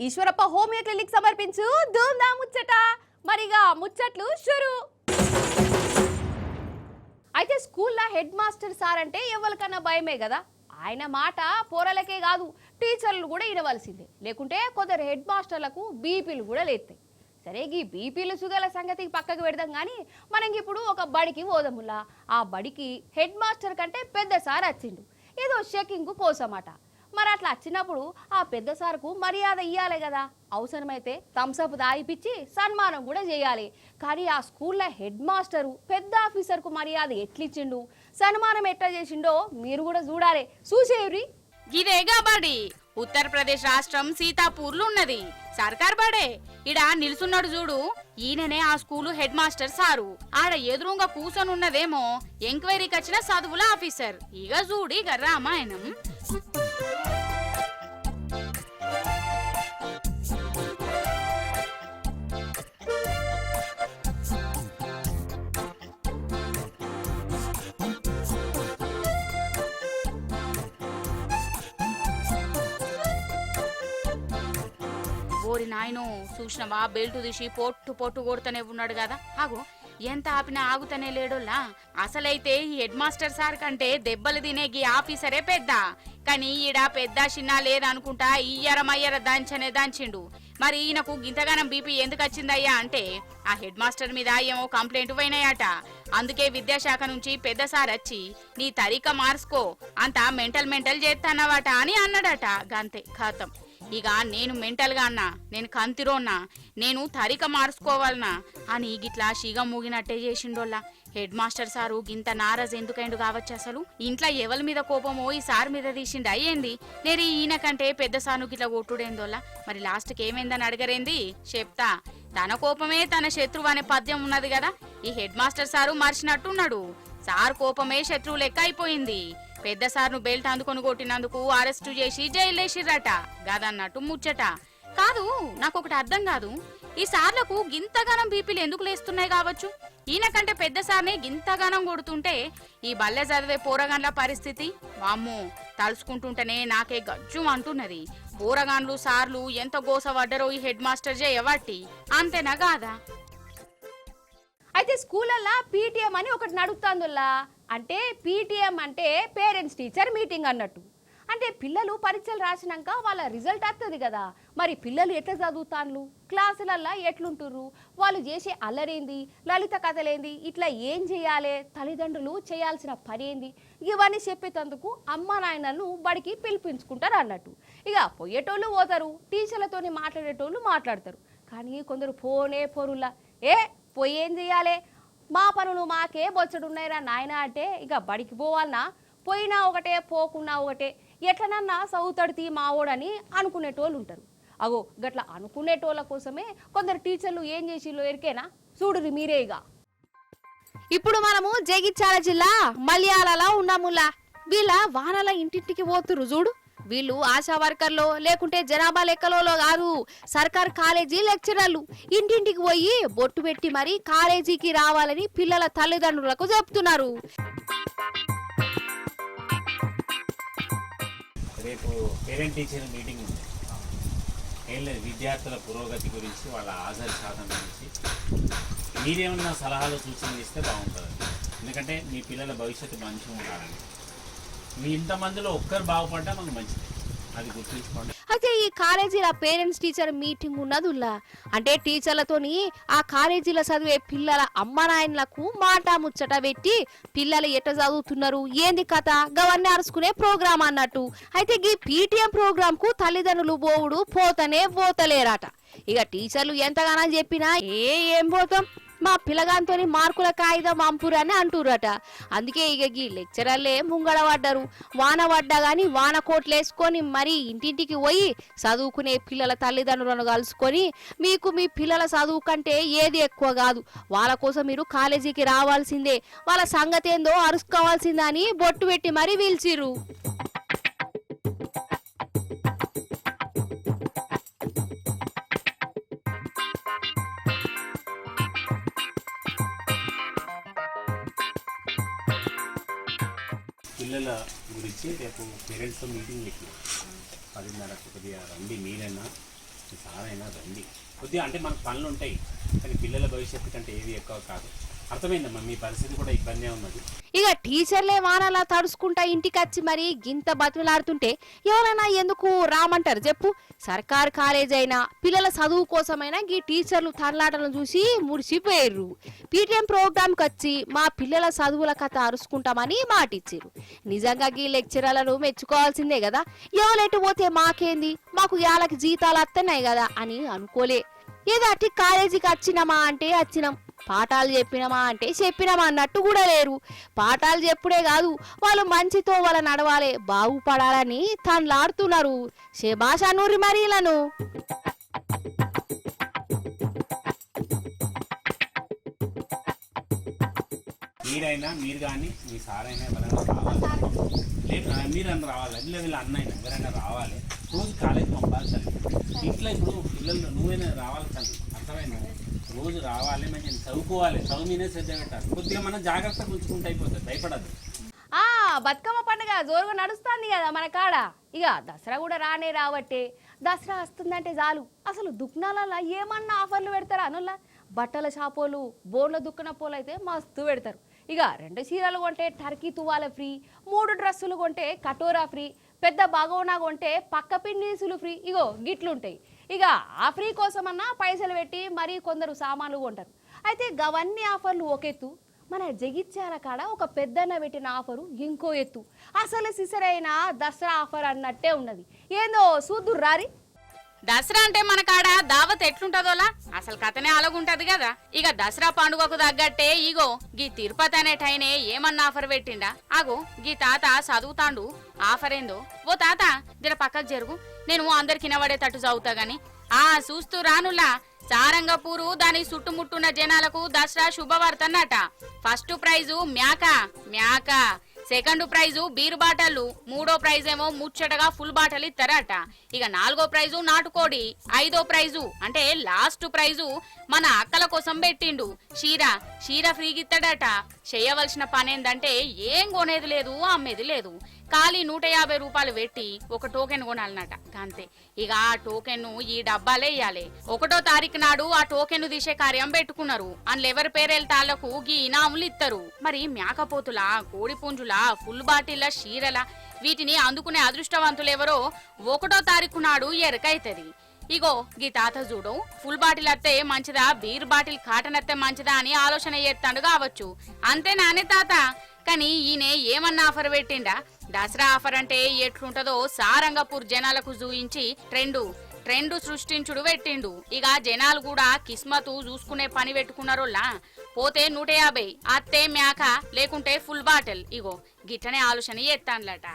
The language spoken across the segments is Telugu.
ఈశ్వరప్ప హోమియో క్లినిక్ సమర్పించు ధూమ్ధాం ముచ్చట. మరిగా ముచ్చట్లు షురు. అయితే స్కూల్లో హెడ్ మాస్టర్ సార్ అంటే ఎవరికన్నా భయమే కదా. ఆయన మాట పోరలకే కాదు టీచర్లు కూడా వినవలసిందే. లేకుంటే కొందరు హెడ్ మాస్టర్లకు బీపీలు కూడా లేస్తాయి. సరే ఈ బీపీలు సుగల సంగతికి పక్కకు పెడదాం కానీ మనం ఇప్పుడు ఒక బడికి పోదాములా. ఆ బడికి హెడ్ మాస్టర్ కంటే పెద్ద సార్ వచ్చిండు, ఏదో చెకింగ్ కోసమట. మరి అట్లా వచ్చినప్పుడు ఆ పెద్ద సార్కు మర్యాద ఇవ్వాలి కదా. అవసరమైతే థమ్స్అప్ దాయిపిచ్చి సన్మానం కూడా చేయాలి. కానీ ఆ స్కూల్లో హెడ్ మాస్టరు పెద్ద ఆఫీసర్కు మర్యాద ఎట్లిచ్చిండు, సన్మానం ఎట్లా చేసిండో మీరు కూడా చూడాలి. చూసేయురి. ఇదేగా బడి ఉత్తరప్రదేశ్ రాష్ట్రం సీతాపూర్లో ఉన్నది. సర్కార్ బడే. ఇడ నిలుసున్నాడు చూడు, ఈయననే ఆ స్కూలు హెడ్ మాస్టర్ సారు. ఆడ ఎదురుగా కూసొని ఉన్నదేమో ఎంక్వైరీకి వచ్చిన చదువుల ఆఫీసర్. ఇక చూడి రామాయణం. ఓరి నాయను, చూసినవా బెల్టు తీసి పొట్టు పొట్టు కొడుతూనే ఉన్నాడు కదా. ఆగు, ఎంత ఆపినా ఆగుతనే లేడోలా. అసలైతే ఈ హెడ్ మాస్టర్ సార్ కంటే దెబ్బలు తినేగి ఆఫీసరే పెద్ద. కానీ ఈడ పెద్ద చిన్న లేదనుకుంటా ఇయ్యరమయ్యర దంచనే దంచిండు. మరి ఈయనకు గింతగానం బీపీ ఎందుకు వచ్చిందయ్యా అంటే ఆ హెడ్ మాస్టర్ మీద ఏమో కంప్లైంట్ పోయినాయట. అందుకే విద్యాశాఖ నుంచి పెద్ద సార్ వచ్చి నీ తరీక మార్చుకో, అంతా మెంటల్ చేస్తానవాట అని అన్నాడట. గంతే ఖాతం. ఇక నేను మెంటల్ గా అన్నా, నేను కంతిరోన్నా, నేను తరిక మార్చుకోవాలనా అని గిట్లా షిగ మూగినట్టే చేసిండోల్లా. హెడ్ మాస్టర్ సారు గింత నారాజ్ ఎందుకైండు కావచ్చు. అసలు ఇంట్లో ఎవరి మీద కోపమో ఈ సార్ మీద తీసిండు అయ్యేంది. నేను ఈయన కంటే పెద్ద సార్ను గిట్లా కొట్టుడేందోల్లా. మరి లాస్ట్కి ఏమైందని అడగరేంది చెప్తా. తన కోపమే తన శత్రువు అనే పద్యం ఉన్నది కదా. ఈ హెడ్ మాస్టర్ సారు మర్చినట్టున్నాడు. సార్ కోపమే శత్రువు లెక్క అయిపోయింది. పెద్ద సార్ను బెల్ట్ అందుకొని కొట్టినందుకు అరెస్టు చేసి జైలేసిర్రట. గదన్నట్టు ముచ్చట. కాదు, నాకొకటి అర్థం కాదు, ఈ సార్లకు గింతగానం బీపీలు ఎందుకు లేస్తున్నాయి కావచ్చు. ఈయనకంటే పెద్ద సార్నే గింతగానం కొడుతుంటే ఈ బల్లె చదివే పోరగాన్ల పరిస్థితి వామ్మో తలుసుకుంటుంటేనే నాకే గజ్జు అంటున్నది. పోరగాన్లు సార్లు ఎంత గోస పడ్డరో ఈ హెడ్ మాస్టర్ చేయవట్టి. అంతేనా కాదా? అయితే స్కూలల్లో పీటీఎం అని ఒకటి నడుపుతాందుల్లా. అంటే పీటీఎం అంటే పేరెంట్స్ టీచర్ మీటింగ్ అన్నట్టు. అంటే పిల్లలు పరీక్షలు రాసినాక వాళ్ళ రిజల్ట్ వస్తుంది కదా. మరి పిల్లలు ఎట్లా చదువుతాన్లు, క్లాసులల్లో ఎట్లుంటుర్రు, వాళ్ళు చేసే అల్లరేంది, లలిత కథలేంది, ఇట్లా ఏం చేయాలి, తల్లిదండ్రులు చేయాల్సిన పని ఏంది, ఇవన్నీ చెప్పేటందుకు అమ్మ నాయనలను బడికి పిలిపించుకుంటారు అన్నట్టు. ఇక పోయేటోళ్ళు పోతారు, టీచర్లతోని మాట్లాడేటోళ్ళు మాట్లాడతారు. కానీ కొందరు పోరుల్లా పోయి ఏం చేయాలి, మా పనులు మాకే బొచ్చడున్నాయిరా నాయన అంటే ఇక బడికి పోవాలన్నా, పోయినా ఒకటే పోకున్నా ఒకటే, ఎట్లనన్నా చదువుతాడితి మావోడని అనుకునేటోళ్ళు ఉంటారు. అగో గట్లా అనుకునేటోళ్ళ కోసమే కొందరు టీచర్లు ఏం చేసిల్లో ఎరికేనా, చూడురి మీరే. ఇక ఇప్పుడు మనము జగిత్యాల జిల్లా మల్యాలలో ఉన్నాములా. వీళ్ళ వానల ఇంటింటికి పోతురు చూడు. వీళ్ళు ఆశా వర్కర్లో లేకుంటే జనాభా లెక్కలో కాదు, సర్కార్ కాలేజీ లెక్చరర్లు. ఇంటింటికి పోయి బొట్టు పెట్టి మరి కాలేజీకి రావాలని పిల్లల తల్లిదండ్రులకు చెప్తున్నారు. రేపు పేరెంట్ టీచర్ మీటింగ్ ఉంది. ఏం లేదు, విద్యార్థుల పురోగతి గురించి, వాళ్ళ హాజరు శాతం గురించి మీరేమన్నా సలహాలు సూచనలు ఇస్తే బాగుంటుంది. ఎందుకంటే మీ పిల్లల భవిష్యత్తు మంచిగా ఉండాలని. మీ ఇంతమందిలో ఒక్కరు బాగుపడ్డా మనకు మంచిది, అది గుర్తుంచుకోండి. అయితే ఈ కాలేజీల పేరెంట్స్ టీచర్ మీటింగ్ ఉన్నదిలా. అంటే టీచర్లతోని ఆ కాలేజీలో చదివే పిల్లల అమ్మ నాయనలకు మాట ముచ్చట పెట్టి పిల్లలు ఎట్లా చదువుతున్నారు ఏంది కథ గవన్నీ అరుచుకునే ప్రోగ్రాం అన్నట్టు. అయితే ఈ పీటీఎం ప్రోగ్రామ్ కు తల్లిదండ్రులు పోతలేరట. ఇక టీచర్లు ఎంతగానో చెప్పినా ఏం పోతాం, మా పిల్లగాంతో మార్కుల కాగితం అంపురని అంటురట. అందుకే ఇక ఈ లెక్చరర్లే ముంగడ పడ్డారు. వాన పడ్డా గాని వాన కోట్లు వేసుకొని మరి ఇంటింటికి పోయి చదువుకునే పిల్లల తల్లిదండ్రులను కలుసుకొని మీకు మీ పిల్లల చదువు కంటే ఏది ఎక్కువ కాదు, వాళ్ళ కోసం మీరు కాలేజీకి రావాల్సిందే, వాళ్ళ సంగతి ఏందో అరుసుకోవాల్సిందని బొట్టు పెట్టి మరీ పిలిచిర్రు. పిల్లల గురించి రేపు పేరెంట్స్తో మీటింగ్ పెట్టినాం. 10:30కు కొద్దిగా రండి మీరైనా. సారైనా రండి కొద్దిగా, అంటే మనకు పనులు ఉంటాయి కానీ పిల్లల భవిష్యత్తు కంటే ఏది ఎక్కువ కాదు. అర్థమైందమ్మా, మీ పరిస్థితి కూడా ఇబ్బందే ఉన్నది. ఇక టీచర్లే వానలా తడుచుకుంటా ఇంటికి వచ్చి మరి గింత బతిమలాడుతుంటే ఎవరైనా ఎందుకు రామంటారు చెప్పు? సర్కార్ కాలేజ్ అయినా పిల్లల చదువు కోసమైనా ఈ టీచర్లు తరలాటలను చూసి మురిసిపోయారు. పీటీఎం ప్రోగ్రామ్కి వచ్చి మా పిల్లల చదువుల కథ అరుచుకుంటామని మాటిచ్చారు. నిజంగా ఈ లెక్చరర్లను మెచ్చుకోవాల్సిందే కదా. ఎవరెటు పోతే మాకేంది, మాకు యాలకి జీతాలు వస్తున్నాయి కదా అని అనుకోలే. ఏదో అట్టి కాలేజీకి వచ్చినామా అంటే వచ్చినాం, పాఠాలు చెప్పినామా అంటే చెప్పినామా అన్నట్టు కూడా లేరు. పాఠాలు చెప్పుడే కాదు, వాళ్ళు మంచితో వాళ్ళ నడవాలే, బాగుపడాలని తనలాడుతున్నారు. శభాష్ అనూరి మరీలను. మీరైనా మీరు కానీ మీ సారైనా ఎవరైనా రావాలి, లేదు మీరన్నా రావాలి, ఇలా వీళ్ళ అన్నైనా ఎవరైనా రావాలి. రోజు కాలేజీ పంపాలి తల్లి. ఇంట్లో ఇప్పుడు పిల్లలు నువ్వైనా రావాలి తల్లి, అర్థమైనా? రోజు రావాలి, మంచిగా చదువుకోవాలి, చదువు మీదే శ్రద్ధ పెట్టాలి. కొద్దిగా మనం జాగ్రత్తగా ఉంచుకుంటే అయిపోతుంది, భయపడద్దు. బతుకమ్మ పండుగ జోరుగా నడుస్తుంది కదా మన కాడ. ఇక దసరా కూడా రానే రావట్టే. దసరా వస్తుందంటే చాలు అసలు దుకాణాలలో ఏమన్నా ఆఫర్లు పెడతారా అనుల్లా? బట్టల షాపోలు, బోర్ల దుక్కన పోలు అయితే మస్తు పెడతారు. ఇక 2 చీరలు కొంటే టర్కీ తువాల ఫ్రీ, 3 డ్రెస్సులు కొంటే కటోరా ఫ్రీ, పెద్ద బాగోనా కొంటే పక్క పిన్నీసులు ఫ్రీ. ఇగో గిట్లుంటాయి. ఇక ఆ ఫ్రీ కోసమన్నా పైసలు పెట్టి మరీ కొందరు సామాన్లు కొంటారు. అయితే గవన్నీ ఆఫర్లు ఒక ఎత్తు, మన జగిత్యాల కాడ ఒక పెద్దన్న పెట్టిన ఆఫరు ఇంకో ఎత్తు. అసలు సిసరైన దసరా ఆఫర్ అన్నట్టే ఉన్నది. ఏందో చూద్దురు రారి. దసరా అంటే మన కాడ దావత్ ఎట్లుంటదోలా అసలు కథనే అలాగుంటది కదా. ఇక దసరా పండుగకు తగ్గట్టే ఇగో గీ తిరుపతి అనేటైనే ఏమన్నా ఆఫర్ పెట్టిండా? ఆగో గీ తాత చదువుతాండు, ఆఫర్ ఏందో. ఓ తాత జర పక్కకు జరుగు, నేను అందరికి నిలబడేటట్టు చదువుతా గాని. చూస్తూ రానుల్లా, సారంగపూరు దాని చుట్టుముట్టున్న జనాలకు దసరా శుభవార్తన్నట. ఫస్ట్ ప్రైజు మ్యాక, సెకండ్ ప్రైజు బీరు బాటలు, 3వ ప్రైజ్ ఏమో ముచ్చటగా ఫుల్ బాటలు ఇస్తారట. ఇక 4వ ప్రైజు నాటుకోడి, 5వ ప్రైజు అంటే లాస్ట్ ప్రైజు మన అక్కల కోసం పెట్టిండు షీర ఫ్రీకి ఇస్తాడట. చేయవలసిన పని ఏందంటే ఏం కొనేది లేదు, అమ్మేది లేదు, ఖాళీ 150 రూపాయలు పెట్టి ఒక టోకెన్ కొనాలన్నట, అంతే. ఇక ఆ టోకెన్ ఈ డబ్బాలే ఇయ్యాలి. 1వ తారీఖు నాడు ఆ టోకెన్ తీసే కార్యం పెట్టుకున్నారు. అందులో ఎవరి పేరెళ్తాళ్లకు గీ ఇనాములు ఇస్తారు. మరి మేకపోతుల, కోడి పుంజుల, ఫుల్ బాటిల్ల, షీరల వీటిని అందుకునే అదృష్టవంతులు ఎవరో 1వ తారీఖు నాడు ఎరకైతది. ఇగో గీ తాత చూడు, ఫుల్ బాటిల్ అత్తే మంచిదా, బీర్ బాటిల్ కాటన్ అత్తే మంచిదా అని ఆలోచన చేస్తాడు కావచ్చు. అంతేనానే తాత? కానీ ఈయన ఏమన్నా ఆఫర్ పెట్టిండా? దసరా ఆఫర్ అంటే ఎట్లుంటదో సారంగపూర్ జనాలకు చూయించి ట్రెండ్ సృష్టించుడు పెట్టిండు. ఇక జనాలు కూడా కిస్మతు చూసుకునే పని పెట్టుకున్నారోలా. పోతే 150, అత్తే మ్యాక లేకుంటే ఫుల్ బాటిల్. ఇగో గిట్టనే ఆలోచన చేస్తాన్లట.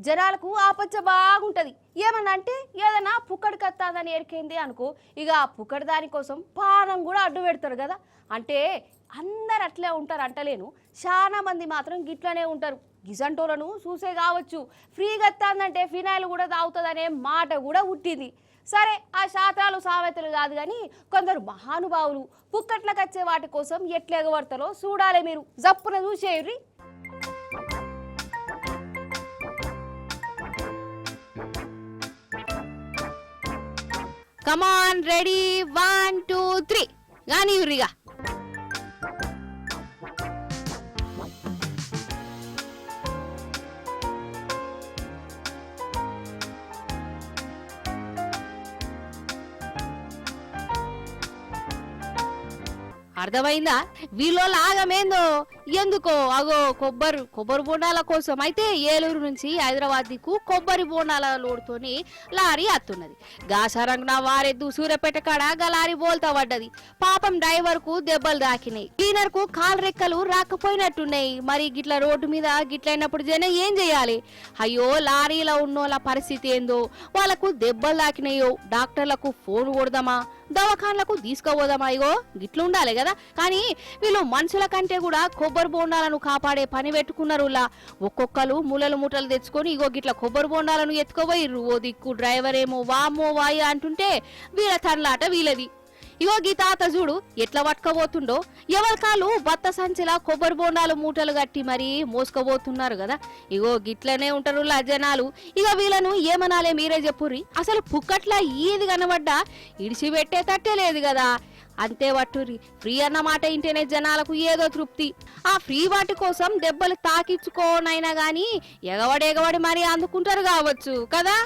జనాలకు ఆపచ్చ బాగుంటది. ఏమన్నా అంటే ఏదైనా పుక్కడి కత్తాదని ఎరికేంది అనుకో, ఇక ఆ పుక్కడి దానికోసం పానం కూడా అడ్డు పెడతారు కదా. అంటే అందరు అట్లే ఉంటారు అంటలేను, చాలా మంది మాత్రం గిట్లనే ఉంటారు. గిజంటోలను చూసే కావచ్చు ఫ్రీగా ఎత్తాందంటే ఫినాయిల్ కూడా తాగుతుందనే మాట కూడా పుట్టింది. సరే ఆ శాతాలు సామెతలు కాదు కానీ కొందరు మహానుభావులు పుక్కట్లకు వచ్చే వాటి కోసం ఎట్లా ఎగబడతారో చూడాలి. మీరు జప్పున చూసేయుర్రి. కమాన్ రెడీ 1 2 3 గాని యురిగా. అర్థమైందా? వీళ్ళు ఆగమేందో ఎందుకో. అగో కొబ్బరి బోండాల కోసం అయితే ఏలూరు నుంచి హైదరాబాద్ దిక్కు కొబ్బరి బోండాల లోడుతోని లారీ అత్తున్నది. గాసారంగన వారెద్దు సూర్యపేట కాడ గలారీ బోల్తా పడ్డది. పాపం డ్రైవర్ కు దెబ్బలు దాకినాయి, క్లీనర్ కు కాలు రెక్కలు రాకపోయినట్టున్నాయి. మరి గిట్ల రోడ్డు మీద గిట్లైనప్పుడు జనం ఏం చేయాలి? అయ్యో లారీలో ఉన్నోళ్ళ పరిస్థితి ఏందో, వాళ్ళకు దెబ్బలు దాకినాయో డాక్టర్లకు ఫోన్ కొడదామా దవాఖాన్లకు తీసుకుపోదామా ఇగో గిట్లుండాలి కదా. కానీ వీళ్ళు మనుషుల కంటే కూడా కొబ్బరి బోండాలను కాపాడే పని పెట్టుకున్నారు. ఒక్కొక్కరు మూలలు మూటలు తెచ్చుకొని ఇగో గిట్ల కొబ్బరి బోండాలను ఎత్తుకోబోయిర్రు. ఓ దిక్కు డ్రైవర్ ఏమో వామో వాయి అంటుంటే వీళ్ళ తనలాట వీళ్ళది. ఇగో గీ తాత చూడు ఎట్లా పట్టుకోబోతుండో. ఎవరి కాలు బత్త సంచిలా కొబ్బరి బోండాలు మూటలు కట్టి మరీ మోసుకపోతున్నారు కదా. ఇగో గిట్లనే ఉంటారు జనాలు. ఇక వీళ్ళను ఏమనాలే మీరే చెప్పుర్రి. అసలు పుక్కట్లా ఈది కనబడ్డా ఇడిచిపెట్టే తట్టే లేదు కదా. అంతే పట్టుర్రి. ఫ్రీ అన్న మాట ఇంటేనే జనాలకు ఏదో తృప్తి. ఆ ఫ్రీ వాటి కోసం దెబ్బలు తాకించుకోనైనా గాని ఎగవడి మరీ అందుకుంటారు కావచ్చు కదా.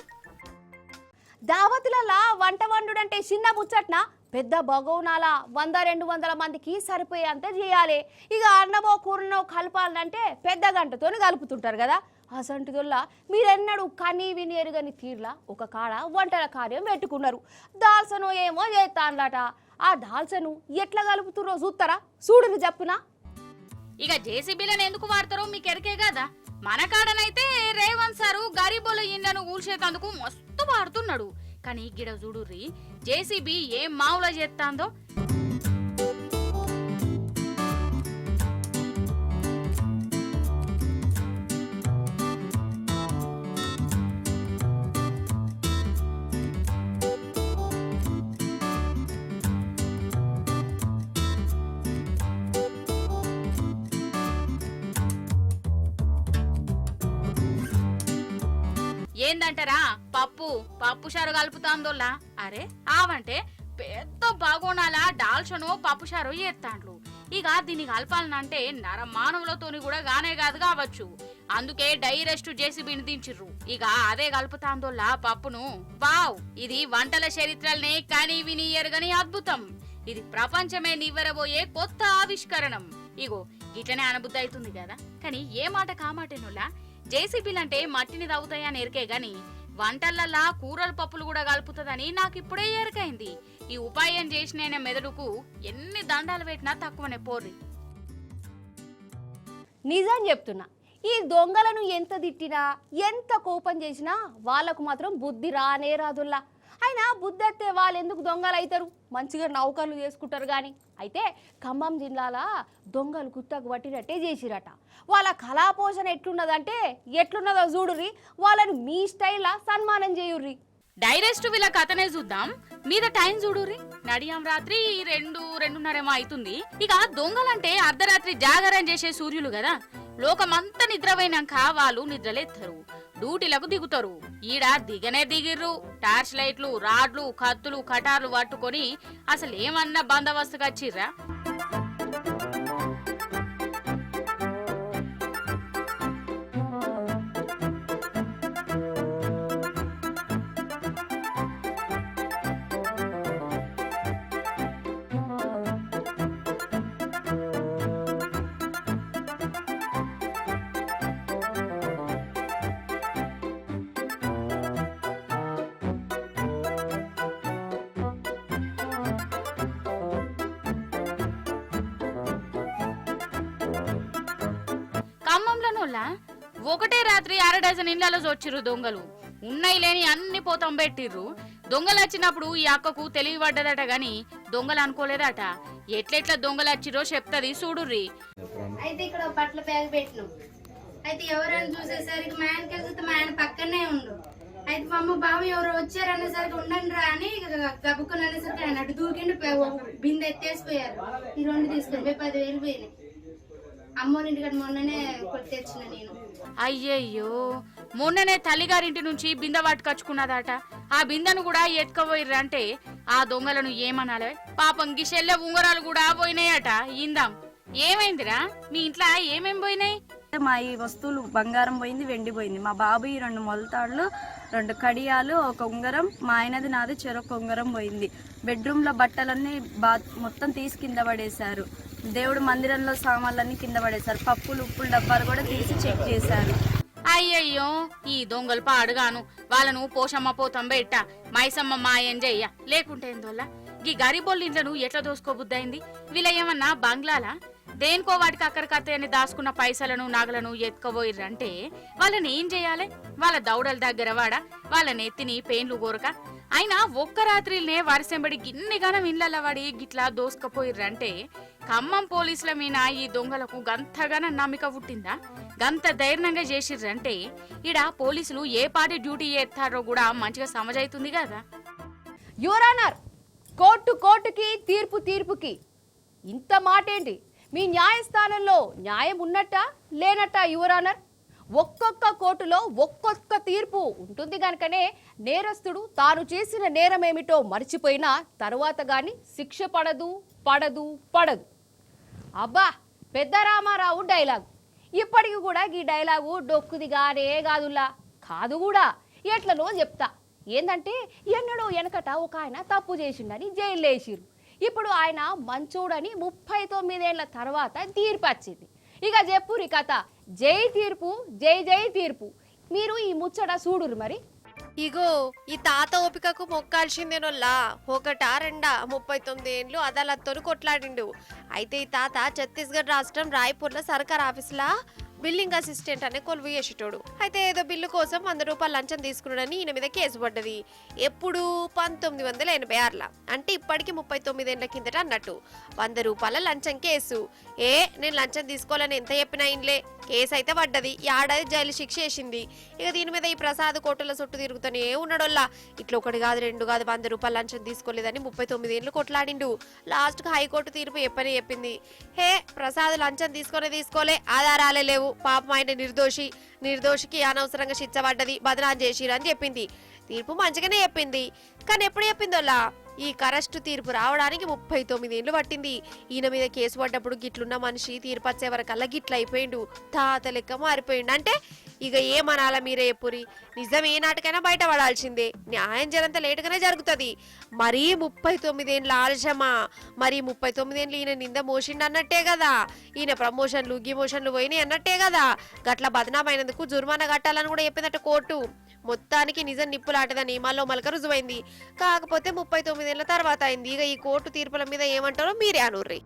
దావతులలో వంట వండుడంటే చిన్న ముచ్చట్న పెద్ద బగోనాల 100-200 మందికి సరిపోయేంత చేయాలి. ఇక అన్నమో కూరనో కలపాలంటే పెద్ద గంటతోని కలుపుతుంటారు కదా. అసంటిదొల్లా మీరెన్నడూ కనీ విని ఎరుగని తీర్లా ఒక కాడ వంటల కార్యం పెట్టుకున్నారు. దాల్సను ఏమో చేస్తాన్లట. ఆ దాల్సను ఎట్లా కలుపుతురో చూస్తారా? చూడుని చెప్పునా. ఇక జేసీబీలను ఎందుకు వాడతారో మీకు ఎరికే కదా. మన కాడనైతే రేవంత్ సారు గరీబోల ఇండ్లను ఊల్చేతందుకు మస్తు వాడుతున్నాడు. కానీ గిడ చూడుర్రి జేసీబీ ఏం మావులా చేస్తాందో. ఏందంటారా పప్పు చారు కలుపుతాందోల్లా. అరే ఆవంటే పెద్ద బాగోనాల డాల్చను పప్పు చారు ఎత్తాండ్లు. ఇక దీన్ని కలపాలనంటే నరమానవులతోని కూడా గానే కాదు కావచ్చు. అందుకే డైరెక్ట్ జేసీబీని దించిర్రు. ఇక అదే కలుపుతాందోల్లా పప్పును. వావ్, ఇది వంటల చరిత్రల్నే కానీ విని ఎరగని అద్భుతం. ఇది ప్రపంచమే నివ్వెరబోయే కొత్త ఆవిష్కరణం. ఇగో ఇట్లనే అనుబుద్ధి అవుతుంది కదా. కానీ ఏ మాట కామాటేనులా జేసీబీలంటే మట్టిని తవ్వుతాయని ఎరికే గాని వంటలల్లా కూరల పప్పులు కూడా కలుపుతుందని నాకు ఇప్పుడే ఎరకైంది. ఈ ఉపాయం చేసిన మెదడుకు ఎన్ని దండాలు పెట్టినా తక్కువనే పోర్రి. నిజం చెప్తున్నా, ఈ దొంగలను ఎంత తిట్టినా ఎంత కోపం చేసినా వాళ్ళకు మాత్రం బుద్ధి రానే రాదుల్లా. అయినా బుద్ధి ఎత్తే వాళ్ళు ఎందుకు దొంగలు అవుతారు? మంచిగా నౌకర్లు చేసుకుంటారు. కానీ అయితే ఖమ్మం జిల్లాలో దొంగలు గుత్తకు పట్టినట్టే చేసిరట. వాళ్ళ కళాపోషణ ఎట్లున్నదో చూడుర్రి. వాళ్ళని మీ స్టైల్లా సన్మానం చేయుర్రి. డైరెక్ట్ వీళ్ళ కథనే చూద్దాం. మీద టైం చూడుర్రి. నడియాం రాత్రి 2-2:30 అవుతుంది. ఇక దొంగలంటే అర్ధరాత్రి జాగరణ చేసే సూర్యులు కదా. లోకమంతా నిద్రపోయినాక వాళ్ళు నిద్రలేస్తారు, డ్యూటీలకు దిగుతారు. ఈడ దిగనే దిగిర్రు. టార్చ్ లైట్లు, రాడ్లు, కత్తులు, కటార్లు పట్టుకొని అసలు ఏమన్నా బందోబస్తుగా వచ్చిర్రా? ఖమ్మంలోనోళ్ళ ఒకటే రాత్రి 6 డజన్ ఇళ్లలో చొచ్చిర్రు దొంగలు. ఉన్నాయి లేని అన్ని పోతం పెట్టిర్రు. దొంగలు వచ్చినప్పుడు ఈ అక్కకు తెలివి పడ్డదట గాని దొంగలు అనుకోలేదట. ఎట్లెట్లా దొంగలు వచ్చిరో చెప్తది చూడుర్రి. అయితే ఇక్కడ బట్టల బ్యాగ్ పెట్టినాం. అయితే ఎవరైనా చూసేసరికి మా ఆయనకి వెళ్తే మా ఆయన పక్కనే ఉండు. అయితే మా అమ్మ బాబు ఎవరో వచ్చారనేసరికి ఉండండి రా అని గబుక్కుని అనేసరికి ఆయన అటు దూకిండి బిందె ఎత్తేసిపోయారు. ఈ 2 తీసుకొని 10,000 పోయినాయి. అమ్మోరింటికి మొన్ననే కొట్టి తెచ్చిన నేను. అయ్యయ్యో, మొన్ననే తల్లిగారింటి నుంచి బిందె పట్టుకొచ్చుకున్నదట. ఆ బిందెను కూడా ఎత్తుకపోయిర్రంటే ఆ దొంగలను ఏమనాలే. పాపం గిషెల్లె ఉంగరాలు కూడా పోయినాయట. ఇందాం, ఏమైందిరా మీ ఇంట్లో ఏమేం పోయినాయి? మా ఈ వస్తువులు బంగారం పోయింది, వెండి పోయింది. మా బాబు ఈ 2 మొలతాడులు, 2 కడియాలు, 1 ఉంగరం, మా ఆయనది నాది చెరొక ఉంగరం పోయింది. బెడ్రూమ్ లో బట్టలన్నీ మొత్తం తీసి కింద పడేశారు. దేవుడు మందిరంలో సామాన్లన్నీ కింద పడేశారు. పప్పులు ఉప్పులు డబ్బాలు కూడా తీసి చెక్ చేశారు. అయ్యయ్యో, ఈ దొంగలు పాడుగాను. వాళ్ళను పోషమ్మ పోతం బెట్ట, మైసమ్మ మాయం చెయ్య లేకుంటే ఏందోలా. ఈ గరీబోళ్ళ ఇంట్లను ఎట్లా దోసుకోబుద్దయింది? వీళ్ళ ఏమన్నా బంగ్లాలా? దేనికో వాటికి అక్కడికత్తని దాచుకున్న పైసలను నగలను ఎత్తుకోబోయిర్రంటే వాళ్ళని ఏం చేయాలి? వాళ్ళ దౌడల దగ్గర వాడ వాళ్ళ నెత్తిని పెయిన్లు గోరక అయినా ఒక్క రాత్రినే వరసెంబడి గిన్నిగానం ఇళ్ళ వాడి గిట్లా దోసుకపోయిర్రంటే ఖమ్మం పోలీసుల మీద ఈ దొంగలకు గంతగానం నమ్మిక పుట్టిందా? గంత ధైర్యంగా చేసిర్రంటే ఈడ పోలీసులు ఏ పార్టీ డ్యూటీ చేస్తారో కూడా మంచిగా సమజైతుంది కదా. యువరానర్, కోర్టుకి తీర్పు తీర్పుకి ఇంత మాటేంటి? మీ న్యాయస్థానంలో న్యాయం ఉన్నట్ట లేనట్ట యువరానర్? ఒక్కొక్క కోర్టులో ఒక్కొక్క తీర్పు ఉంటుంది కనుకనే నేరస్తుడు తాను చేసిన నేరం ఏమిటో మర్చిపోయినా తరువాత గాని శిక్ష పడదు. అబ్బా, పెద్ద రామారావు డైలాగు. ఇప్పటికి కూడా ఈ డైలాగు డొక్కుదిగానే కాదులా కాదు కూడా ఎట్లనో చెప్తా. ఏందంటే ఎన్నడో వెనకట ఒక ఆయన తప్పు చేసిండని జైలు వేసిర్రు. ఇప్పుడు ఆయన మంచోడని 39 ఏళ్ల తర్వాత తీర్పు వచ్చింది. ఇక చెప్పురి కథ. జై తీర్పు, జై తీర్పు. మీరు ఈ ముచ్చట చూడురు మరి. ఇగో ఈ తాత ఓపికకు మొక్కాల్సిందేనోల్లా. ఒకటా రెండా 39 ఏండ్లు అదాలత్తో కొట్లాడిండు. అయితే ఈ తాత ఛత్తీస్గఢ్ రాష్ట్రం రాయ్పూర్లో సర్కార్ ఆఫీసులా బిల్లింగ్ అసిస్టెంట్ అనే కొలువు చేసేటోడు. అయితే ఏదో బిల్లు కోసం 100 రూపాయలు లంచం తీసుకున్నాడని ఈయన మీద కేసు పడ్డది. ఎప్పుడు 1986లా, అంటే ఇప్పటికి 39 ఏళ్ల కిందట అన్నట్టు. 100 రూపాయల లంచం కేసు. నేను లంచం తీసుకోవాలని ఎంత చెప్పినా ఇన్లే. కేసు అయితే పడ్డది. ఏడాది జైలు శిక్ష వేసింది. ఇక దీని మీద ఈ ప్రసాద్ కోర్టుల చుట్టూ తిరుగుతూనే ఉన్నాడోల్లా. ఇట్లా ఒకటి కాదు రెండు కాదు 100 రూపాయల లంచం తీసుకోలేదని 39 ఏళ్ళు కొట్లాడిండు. లాస్ట్ కు హైకోర్టు తీర్పు చెప్పింది. ప్రసాద్ లంచం తీసుకోలే, ఆధారాలే లేవు, పాపం ఆయన నిర్దోషికి అనవసరంగా శిక్ష పడ్డది, బదనాం చేసిరని చెప్పింది. తీర్పు మంచిగానే చెప్పింది. కానీ ఎప్పుడు చెప్పిందోలా ఈ కరెస్ట్ తీర్పు రావడానికి 39 ఏళ్ళు పట్టింది. ఈయన మీద కేసు పడ్డప్పుడు గిట్లున్న మనిషి తీర్పు వచ్చే వరకల్లా గిట్ల అయిపోయిండు, తాత లెక్క మారిపోయిండు. అంటే ఇక ఏమనాలా మీరే చెప్పురి. నిజం ఏ నాటికైనా బయట పడాల్సిందే. న్యాయం జరంత లేటుగానే జరుగుతుంది. మరీ 39 ఏళ్ళ ఆలస్యమా? మరి 39 ఏళ్ళు ఈయన నింద మోసిండు అన్నట్టే కదా. ఈయన ప్రమోషన్లు గిమోషన్లు పోయినాయి అన్నట్టే కదా. గట్ల బదనామైనందుకు జుర్మానా కట్టాలని కూడా చెప్పిందట కోర్టు. మొత్తానికి నిజం నిప్పులాటదని మళ్ళీ మలక రుజువైంది. కాకపోతే 39 ఏళ్ల తర్వాత అయింది. ఇక ఈ కోర్టు తీర్పుల మీద ఏమంటారో మీరే అనుర్రి.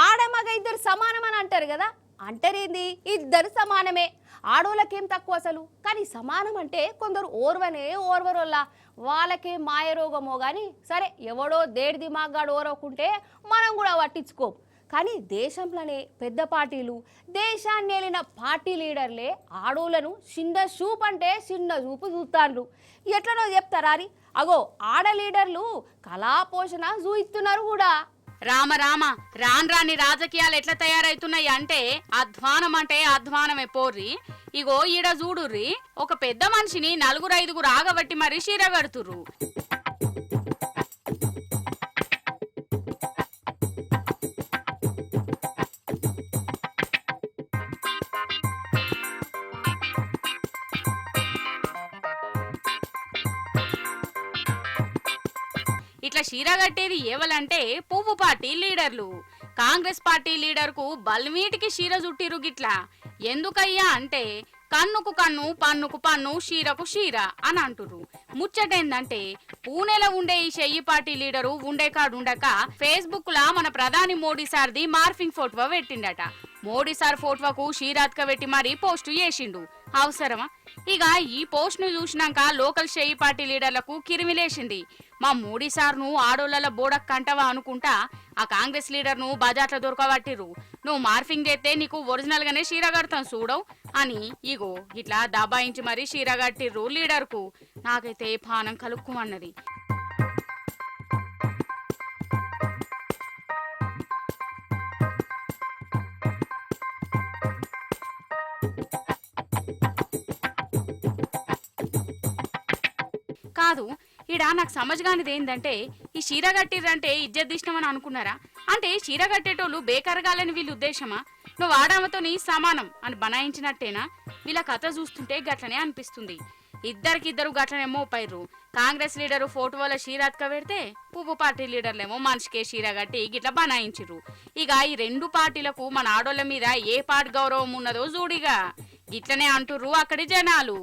ఆడమగ ఇద్దరు సమానం అని అంటారు కదా. అంటారేంది? ఇద్దరు సమానమే. ఆడోళ్ళకేం తక్కువ అసలు. కానీ సమానం అంటే కొందరు ఓర్వరోళ్ళ వాళ్ళకేం మాయరోగమో కానీ సరే, ఎవడో దేడి దిమాగాడు ఓరవకుంటే మనం కూడా పట్టించుకోం. కానీ దేశంలోనే పెద్ద పార్టీలు, దేశాన్ని ఏలిన పార్టీ లీడర్లే ఆడోళ్లను చిన్న చూపు అంటే చిన్న చూపు చూస్తాండ్రు. ఎట్లనో చెప్తారా? అగో ఆడ లీడర్లు కళాపోషణ చూయిస్తున్నారు కూడా. రామ రాని రాజకీయాలు ఎట్లా తయారైతున్నాయి అంటే అధ్వానమే పోర్రి. ఇగో ఈడ చూడుర్రి, ఒక పెద్ద మనిషిని 4-5 ఆగబట్టి మరి చీరగడుతుర్రు. ఇట్లా చీరగట్టేది ఏవలంటే పువ్వు పార్టీ లీడర్లు. కాంగ్రెస్ పార్టీ లీడర్ కు బల్మీటికి చీర చుట్టిరు గిట్లా. ఎందుకయ్యా అంటే కన్నుకు కన్ను, పన్నుకు పన్ను, చీరకు చీర అని అంటుర్రు. ముచ్చటేందంటే పూణేలో ఉండే ఈ చెయ్యి పార్టీ లీడరు ఉండే కాడుండక ఫేస్బుక్ లా మన ప్రధాని మోడీ సార్ది మార్ఫింగ్ ఫోటో పెట్టిండట. మోడీ సార్ ఫోటోకు షీరాత్క పెట్టి మరీ పోస్టు చేసిండు. అవసరమా? ఇక ఈ పోస్ట్ ను చూసినాక లోకల్ షెయ్యి పార్టీ లీడర్లకు కిరిమిలేసింది. మా మోడీ సార్ను ఆడోళ్ల బోడక్ కంటవా అనుకుంటా ఆ కాంగ్రెస్ లీడర్ ను బజార్లో దొరకబట్టిర్రు. నువ్వు మార్ఫింగ్ చేస్తే నీకు ఒరిజినల్ గానే చీర కడతాం చూడవు అని ఇగో ఇట్లా దబాయించి మరీ చీర కట్టిర్రు లీడర్ కు. నాకైతే పానం కలుక్కుమన్నది. కాదు, ఈడ నాకు సమజ్గానిది ఏందంటే ఈ చీర కట్టిర్రంటే ఇజ్జత్ తీసినామని అనుకున్నారా? అంటే చీర కట్టేటోళ్ళు బేకరగాలని వీళ్ళ ఉద్దేశమా? నువ్వు ఆడామతో నీ సమానం అని బనాయించినట్టేనా? వీళ్ళ కథ చూస్తుంటే గట్లనే అనిపిస్తుంది. ఇద్దరికిద్దరు గట్లనేమో పైర్రు. కాంగ్రెస్ లీడరు ఫోటోల చీరాత్క పెడితే పువ్వు పార్టీ లీడర్లేమో మనిషికే చీర కట్టి గిట్లా బనాయించిర్రు. ఇక ఈ రెండు పార్టీలకు మన ఆడోళ్ల మీద ఏ పార్టీ గౌరవం ఉన్నదో చూడిగా. గిట్లనే అంటుర్రు అక్కడి జనాలు.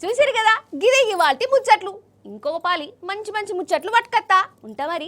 చూసిరు కదా, గిరి ఇవాల్టి ముచ్చట్లు. ఇంకొక పాలి మంచి ముచ్చట్లు పట్టుకత్తా ఉంటా మరి.